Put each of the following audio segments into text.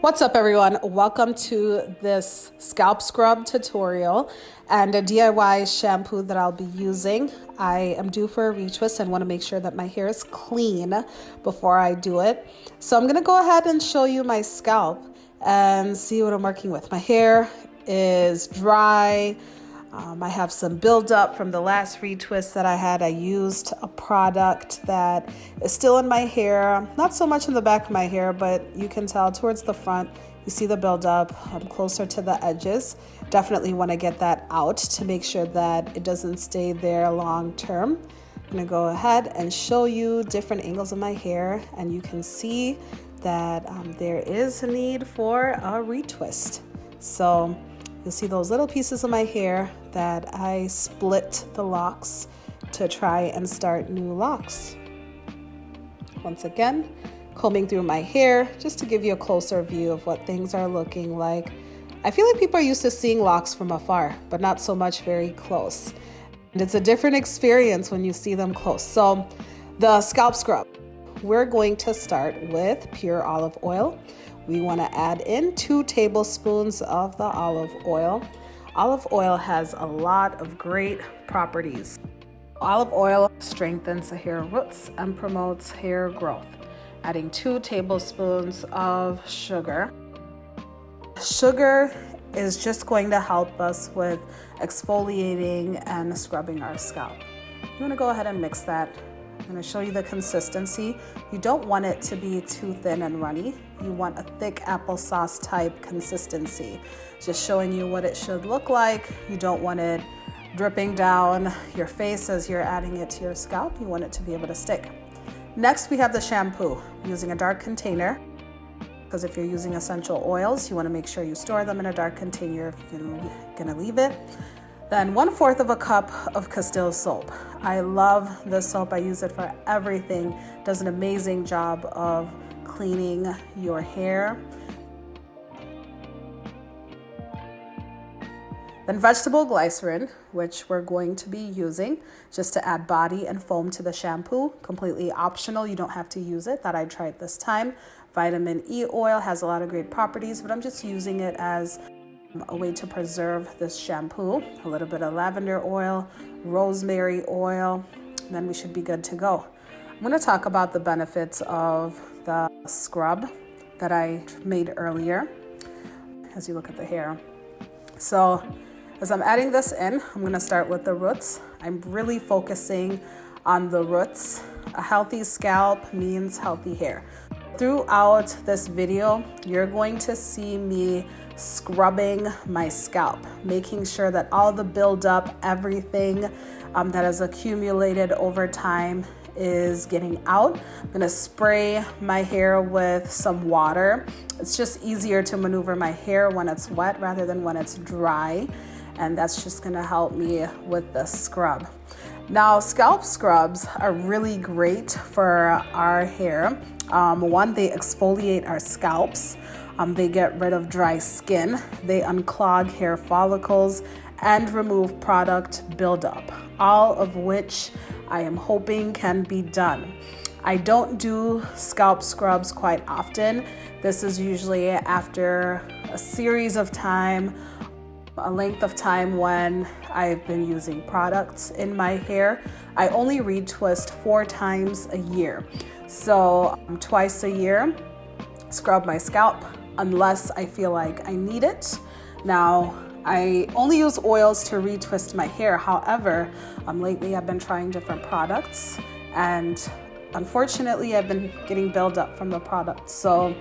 What's up, everyone? Welcome to this scalp scrub tutorial and a DIY shampoo that I'll be using. I am due for a retwist and want to make sure that my hair is clean before I do it. So I'm going to go ahead and show you my scalp and see what I'm working with. My hair is dry. I have some buildup from the last retwist that I had. I used a product that is still in my hair, not so much in the back of my hair, but you can tell towards the front. You see the buildup. I'm closer to the edges. Definitely want to get that out to make sure that it doesn't stay there long term. I'm going to go ahead and show you different angles of my hair, and you can see that there is a need for a retwist. So you'll see those little pieces of my hair that I split the locks to try and start new locks. Once again, combing through my hair just to give you a closer view of what things are looking like. I feel like people are used to seeing locks from afar, but not so much very close. And it's a different experience when you see them close. So the scalp scrub, we're going to start with pure olive oil. We want to add in 2 tablespoons of the olive oil. Olive oil has a lot of great properties. Olive oil strengthens the hair roots and promotes hair growth. Adding 2 tablespoons of sugar. Sugar is just going to help us with exfoliating and scrubbing our scalp. You want to go ahead and mix that. I'm going to show you the consistency. You don't want it to be too thin and runny. You want a thick applesauce type consistency. Just showing you what it should look like. You don't want it dripping down your face as you're adding it to your scalp. You want it to be able to stick. Next, we have the shampoo. I'm using a dark container, because if you're using essential oils, you want to make sure you store them in a dark container if you're going to leave it. Then 1/4 of a cup of Castille soap. I love this soap. I use it for everything. It does an amazing job of cleaning your hair. Then vegetable glycerin, which we're going to be using just to add body and foam to the shampoo. Completely optional. You don't have to use it. That I tried this time. Vitamin E oil has a lot of great properties, but I'm just using it as a way to preserve this shampoo. A little bit of lavender oil, rosemary oil, and then we should be good to go. I'm going to talk about the benefits of the scrub that I made earlier as you look at the hair. So as I'm adding this in, I'm going to start with the roots. I'm really focusing on the roots. A healthy scalp means healthy hair. Throughout this video, you're going to see me scrubbing my scalp, making sure that all the buildup, everything that has accumulated over time is getting out. I'm going to spray my hair with some water. It's just easier to maneuver my hair when it's wet rather than when it's dry, and that's just going to help me with the scrub. Now, scalp scrubs are really great for our hair. One, they exfoliate our scalps. They get rid of dry skin. They unclog hair follicles and remove product buildup, all of which I am hoping can be done. I don't do scalp scrubs quite often. This is usually after a series of time, a length of time when I've been using products in my hair. I only retwist 4 times a year. So twice a year, scrub my scalp unless I feel like I need it. Now, I only use oils to retwist my hair. However, lately I've been trying different products, and unfortunately I've been getting buildup from the products. So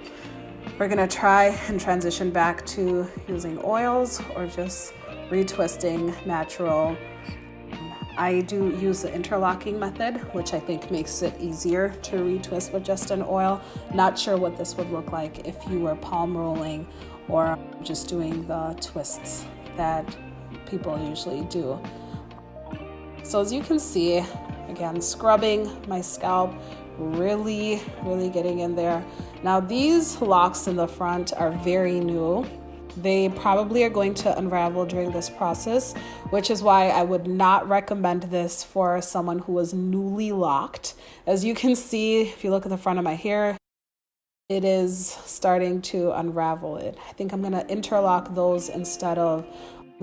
we're gonna try and transition back to using oils or just retwisting natural. I do use the interlocking method, which I think makes it easier to retwist with just an oil. Not sure what this would look like if you were palm rolling or just doing the twists that people usually do. So as you can see, again, scrubbing my scalp, really getting in there. Now these locks in the front are very new. They probably are going to unravel during this process, which is why I would not recommend this for someone who was newly locked. As you can see, if you look at the front of my hair, it is starting to unravel it. I think I'm gonna interlock those instead of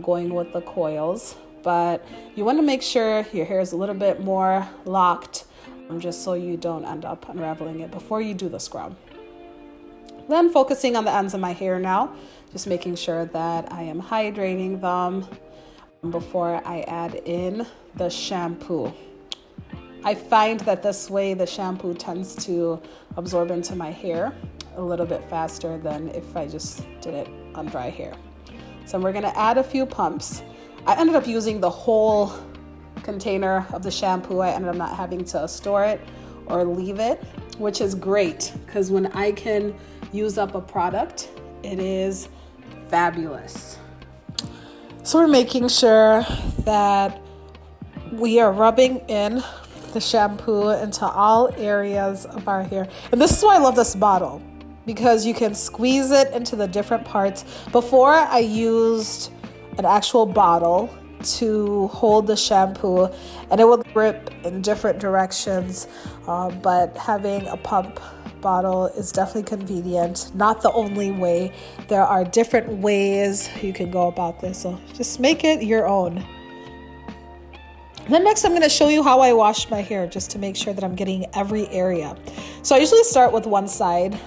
going with the coils, but you want to make sure your hair is a little bit more locked, just so you don't end up unraveling it before you do the scrub. Then focusing on the ends of my hair now, just making sure that I am hydrating them before I add in the shampoo. I find that this way the shampoo tends to absorb into my hair a little bit faster than if I just did it on dry hair. So we're gonna add a few pumps. I ended up using the whole container of the shampoo. I ended up not having to store it or leave it, which is great because when I can use up a product, it is fabulous. So we're making sure that we are rubbing in the shampoo into all areas of our hair. And this is why I love this bottle, because you can squeeze it into the different parts. Before, I used an actual bottle to hold the shampoo and it would grip in different directions, but having a pump bottle is definitely convenient. Not the only way. There are different ways you can go about this, so just make it your own. Then next I'm going to show you how I wash my hair, just to make sure that I'm getting every area. So I usually start with one side.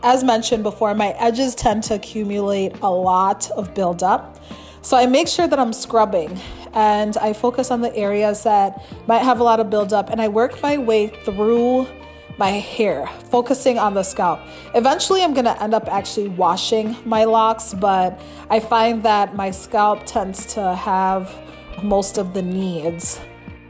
As mentioned before, my edges tend to accumulate a lot of buildup. So I make sure that I'm scrubbing and I focus on the areas that might have a lot of buildup, and I work my way through my hair, focusing on the scalp. Eventually I'm going to end up actually washing my locks, but I find that my scalp tends to have most of the needs.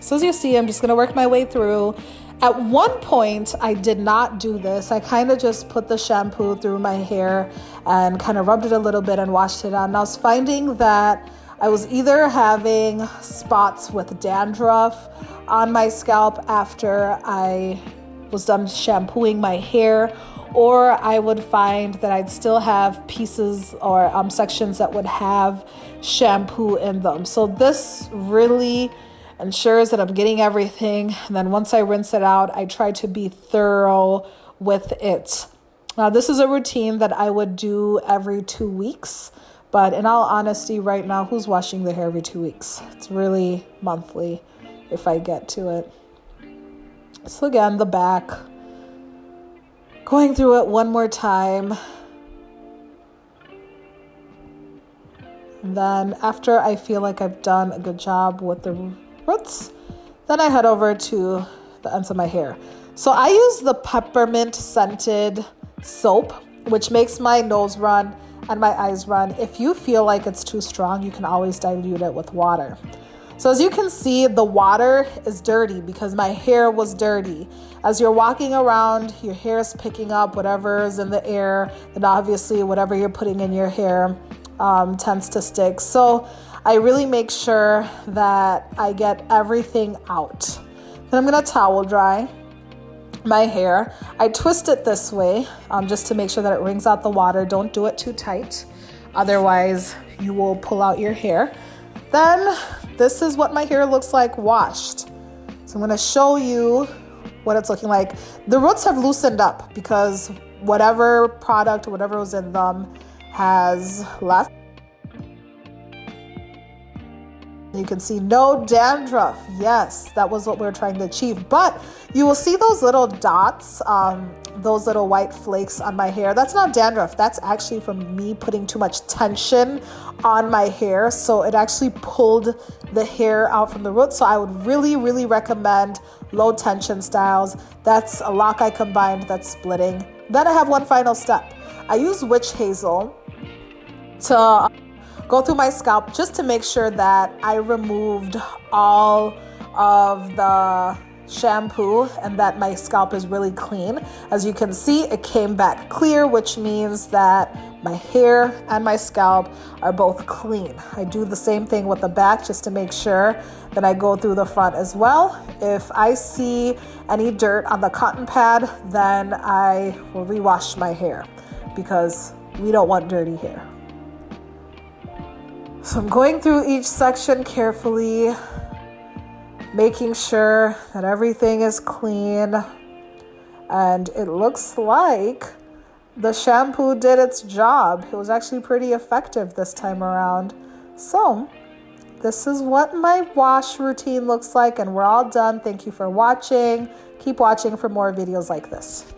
So as you see, I'm just going to work my way through. At one point, I did not do this. I kind of just put the shampoo through my hair and kind of rubbed it a little bit and washed it out. And I was finding that I was either having spots with dandruff on my scalp after I was done shampooing my hair, or I would find that I'd still have pieces or sections that would have shampoo in them. So this really ensures that I'm getting everything. And then once I rinse it out, I try to be thorough with it. Now, this is a routine that I would do every 2 weeks. But in all honesty, right now, who's washing their hair every 2 weeks? It's really monthly if I get to it. So again, the back. Going through it one more time. And then after I feel like I've done a good job with the roots, then I head over to the ends of my hair. So I use the peppermint scented soap, which makes my nose run and my eyes run. If you feel like it's too strong, you can always dilute it with water. So as you can see, the water is dirty because my hair was dirty. As you're walking around, your hair is picking up whatever is in the air, and obviously whatever you're putting in your hair tends to stick. So I really make sure that I get everything out. Then I'm going to towel dry my hair. I twist it this way just to make sure that it wrings out the water. Don't do it too tight. Otherwise, you will pull out your hair. Then this is what my hair looks like washed. So I'm going to show you what it's looking like. The roots have loosened up because whatever product, whatever was in them has left. You can see no dandruff. Yes, that was what we were trying to achieve. But you will see those little dots, those little white flakes on my hair. That's not dandruff. That's actually from me putting too much tension on my hair. So it actually pulled the hair out from the roots. So I would really, really recommend low tension styles. That's a lock I combined that's splitting. Then I have one final step. I use witch hazel to go through my scalp just to make sure that I removed all of the shampoo and that my scalp is really clean. As you can see, it came back clear, which means that my hair and my scalp are both clean. I do the same thing with the back just to make sure that I go through the front as well. If I see any dirt on the cotton pad, then I will rewash my hair because we don't want dirty hair. So I'm going through each section carefully, making sure that everything is clean. And it looks like the shampoo did its job. It was actually pretty effective this time around. So this is what my wash routine looks like, and we're all done. Thank you for watching. Keep watching for more videos like this.